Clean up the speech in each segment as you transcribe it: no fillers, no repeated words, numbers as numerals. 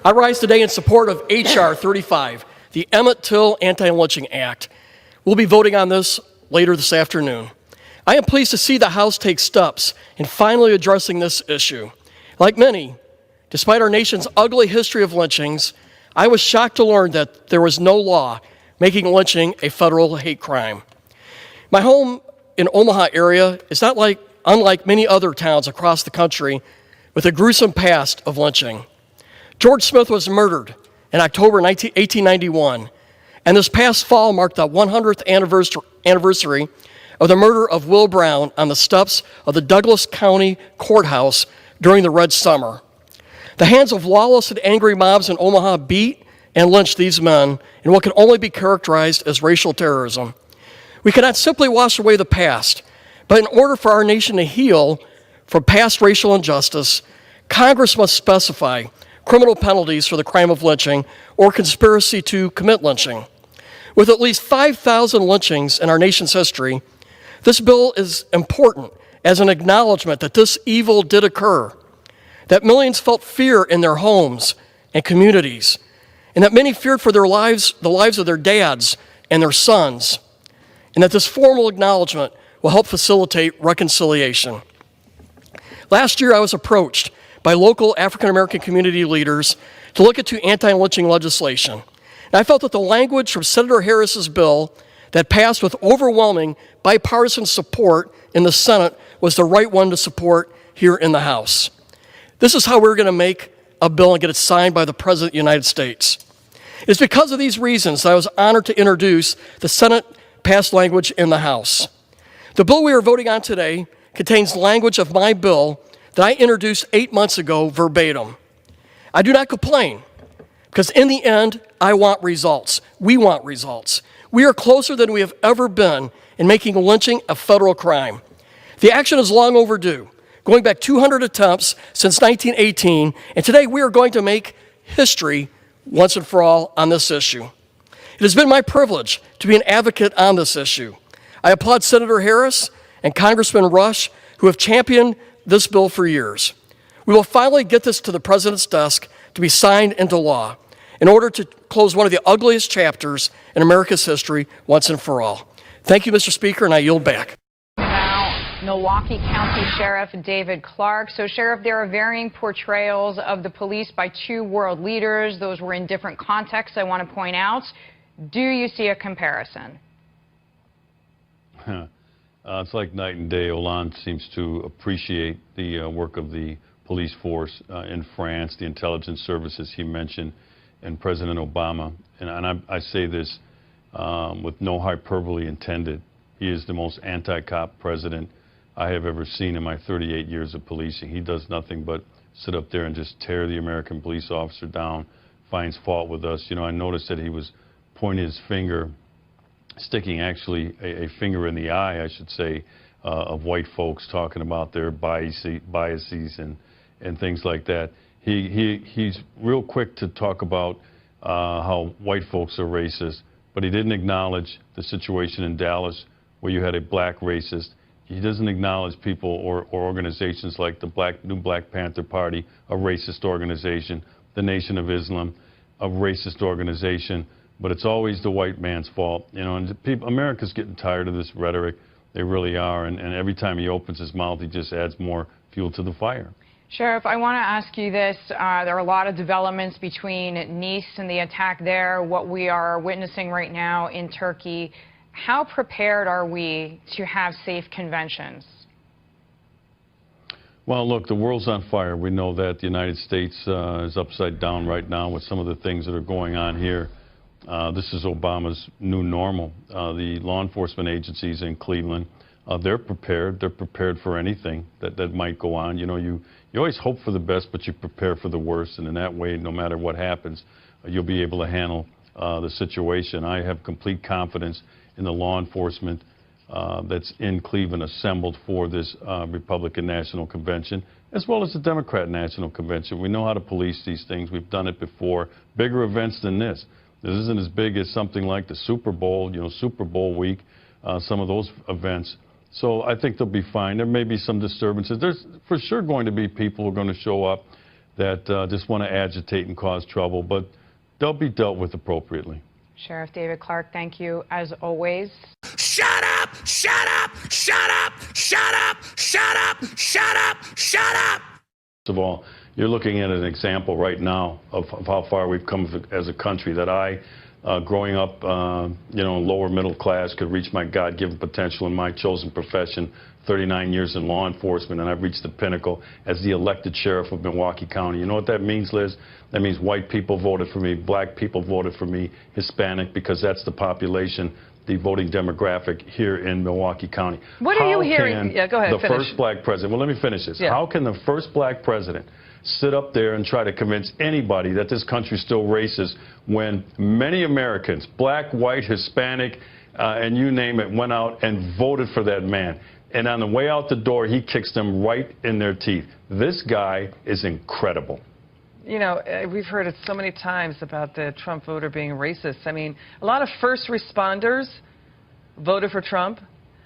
I rise today in support of HR35, the Emmett Till Anti-Lynching Act. We'll be voting on this later this afternoon. I am pleased to see the House take steps in finally addressing this issue. Like many, despite our nation's ugly history of lynchings, I was shocked to learn that there was no law making lynching a federal hate crime. My home in Omaha area is unlike many other towns across the country with a gruesome past of lynching. George Smith was murdered in October 1891, and this past fall marked the 100th anniversary of the murder of Will Brown on the steps of the Douglas County Courthouse during the Red Summer. The hands of lawless and angry mobs in Omaha beat and lynched these men in what can only be characterized as racial terrorism. We cannot simply wash away the past, but in order for our nation to heal from past racial injustice, Congress must specify criminal penalties for the crime of lynching or conspiracy to commit lynching. With at least 5,000 lynchings in our nation's history, this bill is important as an acknowledgement that this evil did occur, that millions felt fear in their homes and communities, and that many feared for their lives, the lives of their dads and their sons, and that this formal acknowledgement will help facilitate reconciliation. Last year, I was approached by local African-American community leaders to look into anti-lynching legislation. And I felt that the language from Senator Harris's bill that passed with overwhelming bipartisan support in the Senate was the right one to support here in the House. This is how we're going to make a bill and get it signed by the President of the United States. It's because of these reasons that I was honored to introduce the Senate-passed language in the House. The bill we are voting on today contains language of my bill that I introduced 8 months ago verbatim. I do not complain, because in the end, I want results. We want results. We are closer than we have ever been in making lynching a federal crime. The action is long overdue, going back 200 attempts since 1918, and today we are going to make history once and for all on this issue. It has been my privilege to be an advocate on this issue. I applaud Senator Harris and Congressman Rush, who have championed this bill for years. We will finally get this to the President's desk to be signed into law in order to close one of the ugliest chapters in America's history once and for all. Thank you, Mr. Speaker, and I yield back. Now, Milwaukee County Sheriff David Clarke. So, Sheriff, there are varying portrayals of the police by two world leaders. Those were in different contexts, I want to point out. Do you see a comparison? It's like night and day. Hollande seems to appreciate the work of the police force in France, the intelligence services he mentioned, and President Obama. And I say this with no hyperbole intended. He is the most anti-cop president I have ever seen in my 38 years of policing. He does nothing but sit up there and just tear the American police officer down, finds fault with us. You know, I noticed that he was pointing his finger, sticking actually a finger in the eye, I should say, of white folks, talking about their biases and things like that. He's real quick to talk about how white folks are racist, but he didn't acknowledge the situation in Dallas where you had a black racist. He doesn't acknowledge people or organizations like the New Black Panther Party, a racist organization, the Nation of Islam, a racist organization. But it's always the white man's fault, you know, and America's getting tired of this rhetoric. They really are, and every time he opens his mouth, he just adds more fuel to the fire. Sheriff, I want to ask you this. There are a lot of developments between Nice and the attack there, what we are witnessing right now in Turkey. How prepared are we to have safe conventions? Well, look, the world's on fire. We know that. The United States is upside down right now with some of the things that are going on here. This is Obama's new normal. The law enforcement agencies in Cleveland, they're prepared. They're prepared for anything that might go on. You know, you always hope for the best, but you prepare for the worst. And in that way, no matter what happens, you'll be able to handle the situation. I have complete confidence in the law enforcement that's in Cleveland assembled for this Republican National Convention, as well as the Democrat National Convention. We know how to police these things. We've done it before. Bigger events than this. This isn't as big as something like the Super Bowl, you know, Super Bowl week, some of those events. So I think they'll be fine. There may be some disturbances. There's for sure going to be people who are going to show up that just want to agitate and cause trouble, but they'll be dealt with appropriately. Sheriff David Clarke, thank you as always. Shut up! Shut up! Shut up! Shut up! Shut up! Shut up! Shut up! First of all, you're looking at an example right now of how far we've come as a country, that I, growing up, lower middle class, could reach my God-given potential in my chosen profession, 39 years in law enforcement, and I've reached the pinnacle as the elected sheriff of Milwaukee County. You know what that means, Liz? That means white people voted for me, black people voted for me, Hispanic, because that's the population, the voting demographic here in Milwaukee County. What are you hearing? Yeah, go ahead. The first black president, well, let me finish this. Yeah. How can the first black president sit up there and try to convince anybody that this country is still racist when many Americans, black, white, Hispanic, and you name it, went out and voted for that man? And on the way out the door, he kicks them right in their teeth. This guy is incredible. You know, we've heard it so many times about the Trump voter being racist. I mean, a lot of first responders voted for Trump.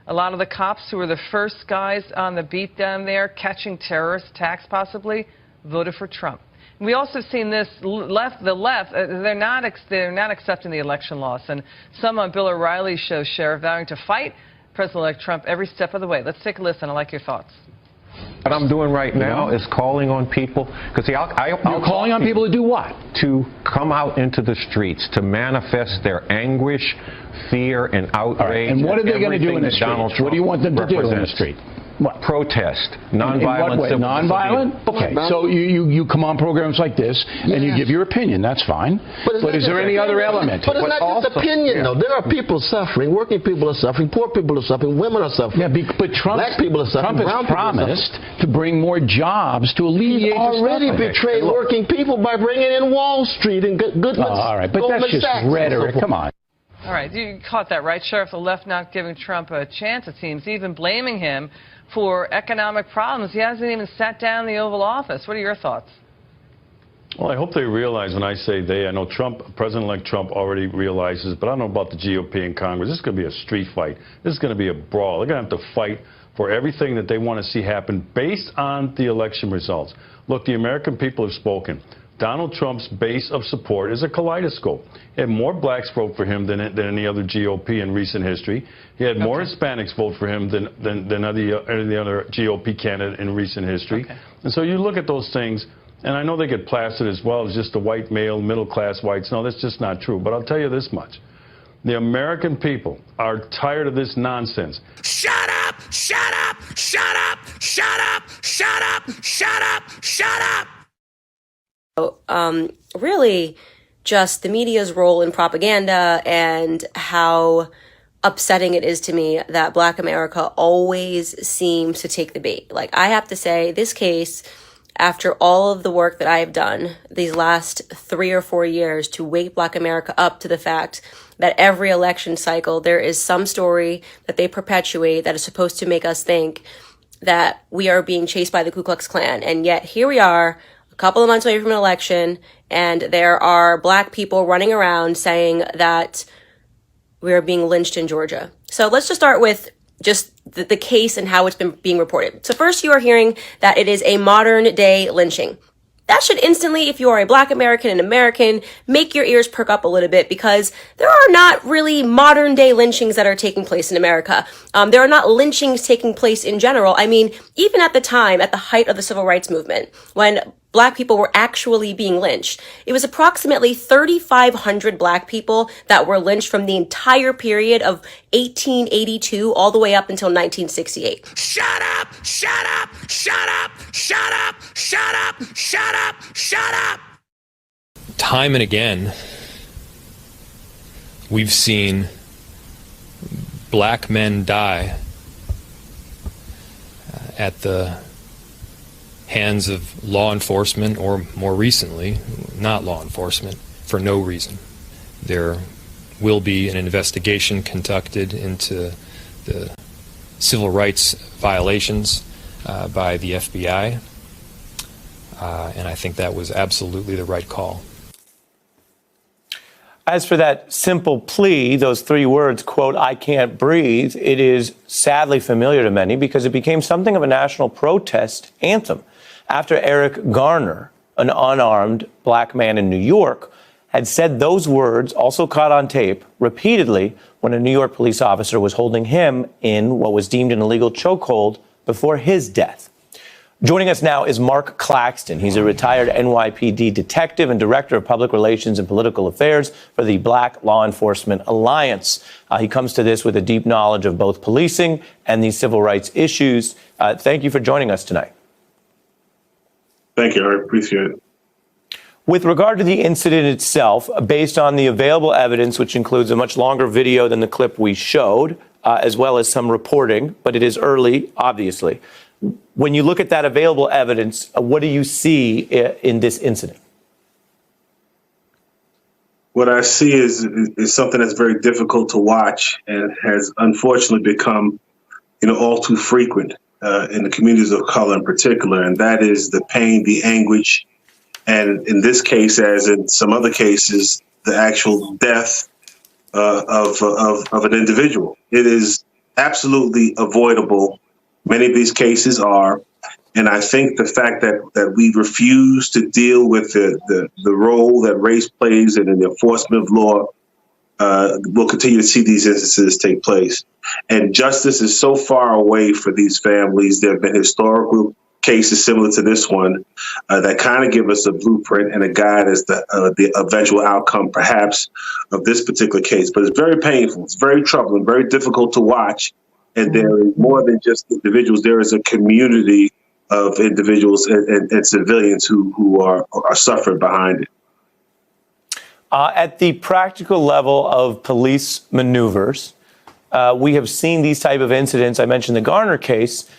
A lot of the cops who were the first guys on the beat down there catching terrorist attacks possibly voted for Trump. And we also seen this the left, they're not accepting the election loss. And some on Bill O'Reilly's show, Sheriff, vowing to fight President-elect Trump every step of the way. Let's take a listen. I like your thoughts. What I'm doing right now is calling on people, because see, You're calling on people to do what? To come out into the streets, to manifest their anguish, fear, and outrage. Right. And what are they going to do in the streets? What do you want them to do in the street? What? Protest. Nonviolent. Nonviolent? Okay. So you come on programs like this and you give your opinion. That's fine. But is there any other element? But it's not just opinion, though. There are people suffering. Working people are suffering. Poor people are suffering. Women are suffering. Yeah, but black people are suffering. Trump has promised to bring more jobs to alleviate the suffering. He's already betrayed working people by bringing in Wall Street and Goodman. All right, but that's just rhetoric. Come on. All right, you caught that, right, Sheriff? The left not giving Trump a chance, it seems, even blaming him for economic problems. He hasn't even sat down in the Oval Office. What are your thoughts? Well, I hope they realize when I say they, I know President-elect Trump already realizes, but I don't know about the GOP in Congress. This is going to be a street fight. This is going to be a brawl. They're going to have to fight for everything that they want to see happen based on the election results. Look, the American people have spoken. Donald Trump's base of support is a kaleidoscope. He had more blacks vote for him than any other GOP in recent history. He had more Hispanics vote for him than any other GOP candidate in recent history. And so you look at those things, and I know they get plastered as well as just the white male, middle-class whites. No, that's just not true. But I'll tell you this much. The American people are tired of this nonsense. Shut up! Shut up! Shut up! Shut up! Shut up! Shut up! Shut up! Really just the media's role in propaganda and how upsetting it is to me that Black America always seems to take the bait. Like, I have to say, this case, after all of the work that I have done these last 3 or 4 years to wake Black America up to the fact that every election cycle there is some story that they perpetuate that is supposed to make us think that we are being chased by the Ku Klux Klan. And yet here we are, a couple of months away from an election, and there are Black people running around saying that we are being lynched in Georgia. So let's just start with just the case and how it's been being reported. So first, you are hearing that it is a modern day lynching. That should instantly, if you are a Black American and American, make your ears perk up a little bit, because there are not really modern day lynchings that are taking place in America. There are not lynchings taking place in general. I mean, even at the time, at the height of the civil rights movement, when Black people were actually being lynched, it was approximately 3,500 Black people that were lynched from the entire period of 1882 all the way up until 1968. Shut up! Shut up! Shut up! Shut up! Shut up! Shut up! Shut up! Time and again, we've seen Black men die at the hands of law enforcement, or more recently, not law enforcement, for no reason. There will be an investigation conducted into the civil rights violations by the FBI, and I think that was absolutely the right call. As for that simple plea, those 3 words, quote, "I can't breathe," it is sadly familiar to many because it became something of a national protest anthem after Eric Garner an unarmed black man in New York, had said those words, also caught on tape, repeatedly when a New York police officer was holding him in what was deemed an illegal chokehold before his death. Joining us now is Mark Claxton. He's a retired NYPD detective and director of public relations and political affairs for the Black Law Enforcement Alliance. He comes to this with a deep knowledge of both policing and these civil rights issues. Thank you for joining us tonight. Thank you. I appreciate it. With regard to the incident itself, based on the available evidence, which includes a much longer video than the clip we showed, as well as some reporting, but it is early, obviously. When you look at that available evidence, what do you see in this incident? What I see is something that's very difficult to watch and has unfortunately become, all too frequent in the communities of color in particular, and that is the pain, the anguish, and in this case, as in some other cases, the actual death of an individual. It is absolutely avoidable. Many of these cases are, and I think the fact that we refuse to deal with the role that race plays in the enforcement of law, we'll continue to see these instances take place. And justice is so far away for these families. There have been historical cases similar to this one that kind of give us a blueprint and a guide as to the eventual outcome, perhaps, of this particular case. But it's very painful. It's very troubling, very difficult to watch. And there is more than just individuals. There is a community of individuals and civilians who are suffering behind it. At the practical level of police maneuvers, we have seen these type of incidents. I mentioned the Garner case,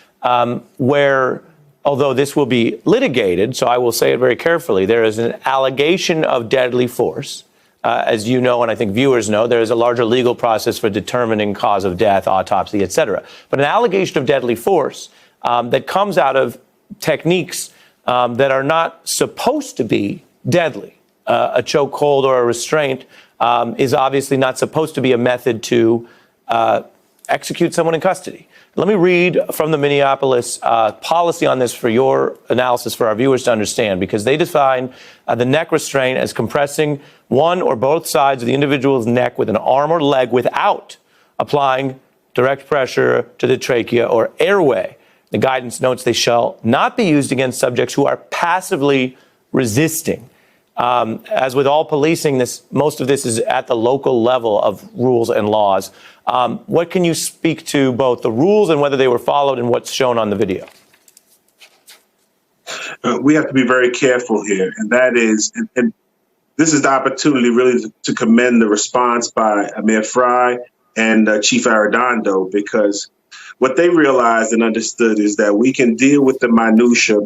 where, although this will be litigated, so I will say it very carefully, there is an allegation of deadly force. As you know, and I think viewers know, there is a larger legal process for determining cause of death, autopsy, et cetera. But an allegation of deadly force that comes out of techniques that are not supposed to be deadly. A chokehold or a restraint is obviously not supposed to be a method to execute someone in custody. Let me read from the Minneapolis policy on this for your analysis for our viewers to understand, because they define the neck restraint as compressing one or both sides of the individual's neck with an arm or leg without applying direct pressure to the trachea or airway. The guidance notes they shall not be used against subjects who are passively resisting. As with all policing, most of this is at the local level of rules and laws. What can you speak to both the rules and whether they were followed and what's shown on the video? We have to be very careful here, and that is, and this is the opportunity really to commend the response by Mayor Fry and Chief Arredondo, because what they realized and understood is that we can deal with the minutia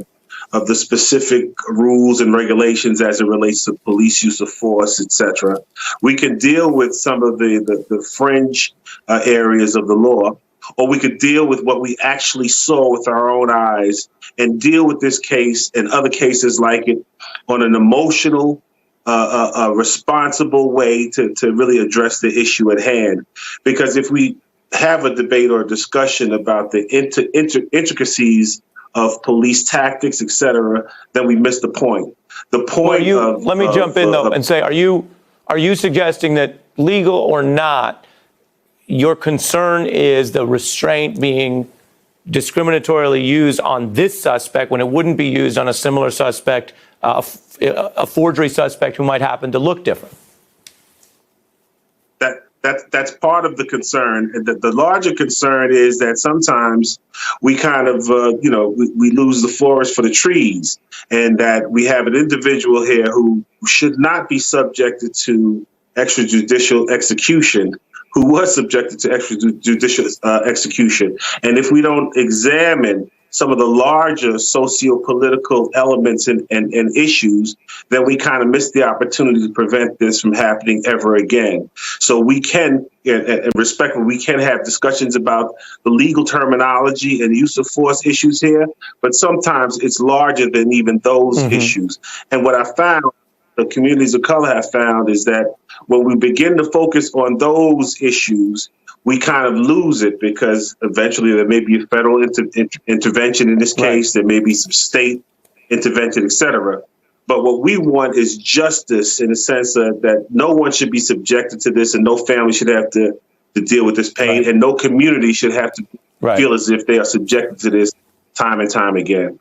of the specific rules and regulations as it relates to police use of force, et cetera. We can deal with some of the fringe areas of the law, or we could deal with what we actually saw with our own eyes and deal with this case and other cases like it on an emotional, responsible way to really address the issue at hand. Because if we have a debate or a discussion about the intricacies of police tactics, et cetera, then we miss the point. The point let me jump in, though, and say, are you suggesting that, legal or not, your concern is the restraint being discriminatorily used on this suspect when it wouldn't be used on a similar suspect, a forgery suspect who might happen to look different? That's part of the concern. The larger concern is that sometimes we kind of, we lose the forest for the trees, and that we have an individual here who should not be subjected to extrajudicial execution, who was subjected to extrajudicial execution. And if we don't examine some of the larger socio-political elements and issues, then we kind of miss the opportunity to prevent this from happening ever again. So we can, and respectfully, we can have discussions about the legal terminology and use of force issues here, but sometimes it's larger than even those issues. And what I found, the communities of color have found, is that when we begin to focus on those issues, we kind of lose it, because eventually there may be a federal intervention in this case. There may be some state intervention, et cetera. But what we want is justice in the sense that no one should be subjected to this and no family should have to deal with this pain and no community should have to feel as if they are subjected to this time and time again.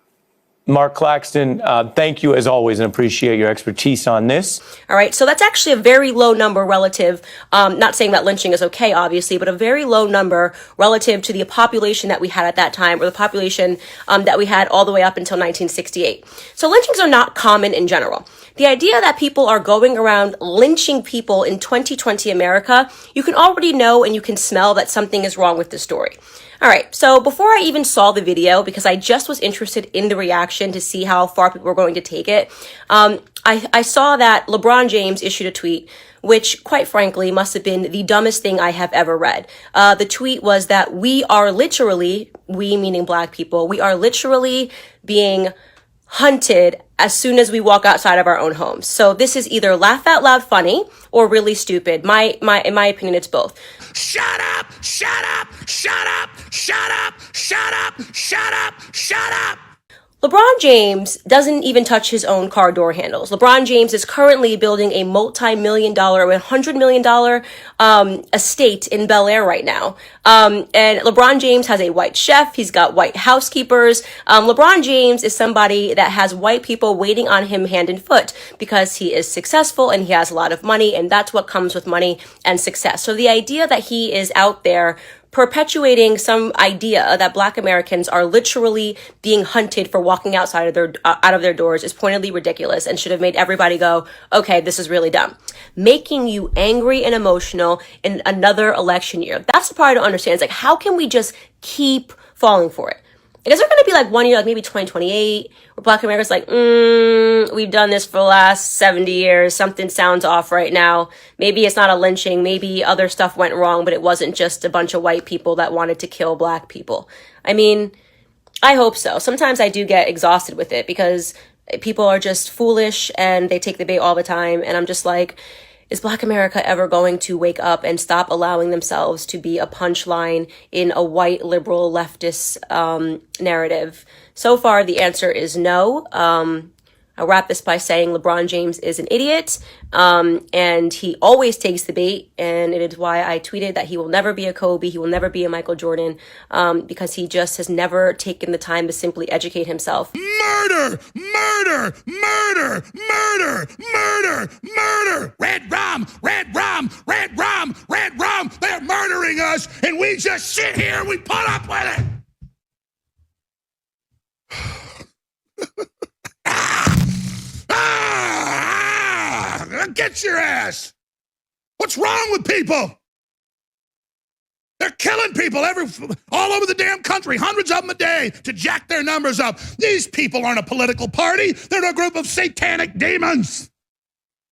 Mark Claxton, thank you as always and appreciate your expertise on this. All right, so that's actually a very low number relative, not saying that lynching is okay, obviously, but a very low number relative to the population that we had at that time, or the population that we had all the way up until 1968. So lynchings are not common in general. The idea that people are going around lynching people in 2020 America, you can already know and you can smell that something is wrong with the story. All right, so before I even saw the video, because I just was interested in the reaction to see how far people were going to take it, I saw that LeBron James issued a tweet, which quite frankly must have been the dumbest thing I have ever read. The tweet was that we are literally, we meaning black people, we are literally being hunted as soon as we walk outside of our own homes. So this is either laugh out loud funny or really stupid. In my opinion, it's both. Shut up! Shut up! Shut up! Shut up! Shut up! Shut up! Shut up! LeBron James doesn't even touch his own car door handles. LeBron James is currently building a multi-million-dollar, $100 million estate in Bel Air right now. And LeBron James has a white chef. He's got white housekeepers. LeBron James is somebody that has white people waiting on him hand and foot because he is successful and he has a lot of money, and that's what comes with money and success. So the idea that he is out there perpetuating some idea that black Americans are literally being hunted for walking outside of out of their doors is pointedly ridiculous and should have made everybody go, okay, this is really dumb. Making you angry and emotional in another election year. That's the part I don't understand. It's like, how can we just keep falling for it? Like, is there going to be like one year, like maybe 2028, where black America's like, we've done this for the last 70 years. Something sounds off right now. Maybe it's not a lynching. Maybe other stuff went wrong, but it wasn't just a bunch of white people that wanted to kill black people. I mean, I hope so. Sometimes I do get exhausted with it because people are just foolish and they take the bait all the time. And I'm just like, is Black America ever going to wake up and stop allowing themselves to be a punchline in a white liberal leftist narrative? So far, the answer is no. I'll wrap this by saying LeBron James is an idiot, and he always takes the bait, and it is why I tweeted that he will never be a Kobe, he will never be a Michael Jordan, because he just has never taken the time to simply educate himself. Murder! Murder! Murder! Murder! Murder! Murder! Red rum! Red rum! Red rum! Red rum! They're murdering us, and we just sit here and we put up with it! Get your ass! What's wrong with people? They're killing people all over the damn country, hundreds of them a day, to jack their numbers up. These people aren't a political party. They're a group of satanic demons.